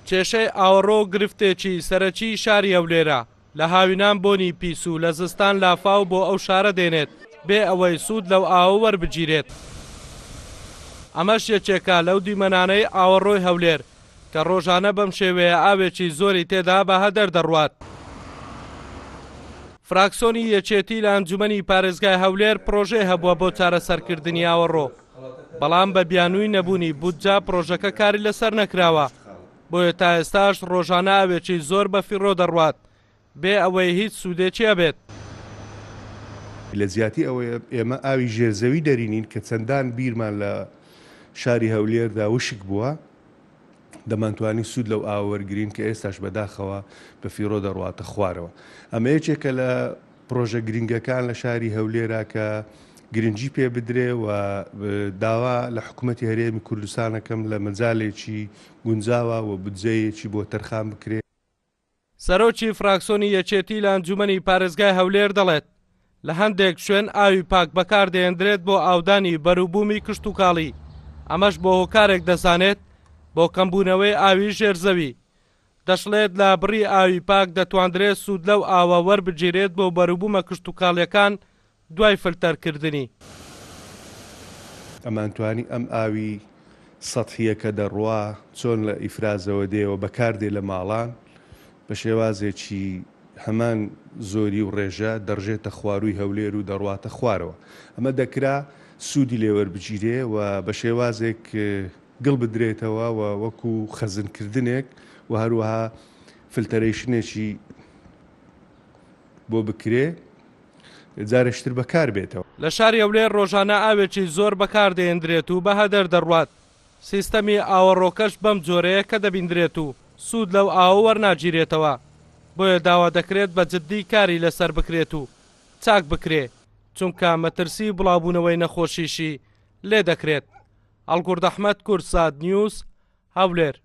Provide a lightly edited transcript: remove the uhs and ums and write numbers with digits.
کێشەی ئاوەڕۆ گرفتێکی سەرەکی شاری هەولێرە لە هاوینان بۆنی پیس و لە زستان لافاو بۆ ئەو شارە دێنێت بێ ئەوەی سوود لەو ئاوە وەربگیرێت. ئەمەش یەکێکە لەو دیمەنانەی ئاوەڕۆی هەولێر کە ڕۆژانە بەم شێوەیە ئاوێکی زۆری تێدا بە هەدەر دەڕوات. فراکسۆنی یەکێتی لە ئەنجومەنی پارێزگای هەولێر پرۆژێ هەبووە بۆ چارەسەرکردنی ئاوەڕۆ، بەڵام بە بیانووی نەبوونی بودجا پرۆژەکە کاری لەسەر نەکراوە، بۆیە تا ئێستاش ڕۆژانە ئاوێکی زۆر بە فیڕۆ دەڕوات بێ ئەوەی هیچ سوودێکی هەبێت. لە زیاتی ئەوەیە ئێمە ئاوی ژێرزەوی دەرینین کە چەندان بیرمان لە شاری هەولێردا وشک بووە، دەمانتوانی سوود لەو ئاوەرگرین کە ئێستاش بەداخەوە بە فیڕۆ دەڕواتە خوارەوە. ئەمە یەکێکە لە پرۆژە گرنگەکان لە شاری هەولێرا کە گرنگی پێ بدرێ و داوا لە حکوومەتی هەرێمی کوردستانەکەم لە مەجالێکی گونجاوە و بودجەیەکی بۆ تەرخان بکرێت. سەرۆکی فراکسۆنی یەکێتی لە ئەنجومەنی پارێزگای هەولێر دەڵێت لە هەندێک شوێن ئاوی پاک بەکار دێنرێت بۆ ئاودانی بەروبوومی کشت و کاڵی، ئەمەش بۆ هۆکارێک دەزانێت بۆ کەمبوونەوەی ئاوی ژێرزەوی. دەشڵێت لە بڕی ئاوی پاک دەتواندرێت سوود لەو ئاوە وەربگیرێت بۆ بەروبوومە کشت و کاڵیەکان دوای فلتەرکردنی. ئەمانتوانی ئەم ئاوی سەتحیە کە دەڕوا چۆن لە ئیفرازەوە دێەوە بەکاردێ لە ماڵان بە شێوازێکی هەمان زۆری و ڕێژە دەڕژێتە خواروی هەولێر و دەڕواتە خوارەوە. ئەمە دەکرا سوودی لێوەربگیرێ و بە شێوازێک گڵ بدرێتەوە و وەکو خەزنکردنێک و هەروەها فلتەرەیشنێکی بۆ بکرێ جارشتر بەکار بێتەوە. لە شاری هەولێر ڕۆژانە ئاوێکی زۆر بەکار دێنرێت و بە هەدەر دەڕوات. سیستەمی ئاوەڕۆکەش بەم جۆرەیە کە دەبیندرێت و سوود لەو ئاوە وەرناگیرێتەوە، بۆیە داوا دەکرێت بە جددی کاری لەسەر بکرێت و چاک بکرێ، چونکە مەترسی بڵاوبوونەوەی نەخۆشیشی لێ دەکرێت. ئەڵگورد ئەحمەد، کورسات نیوز، هەولێر.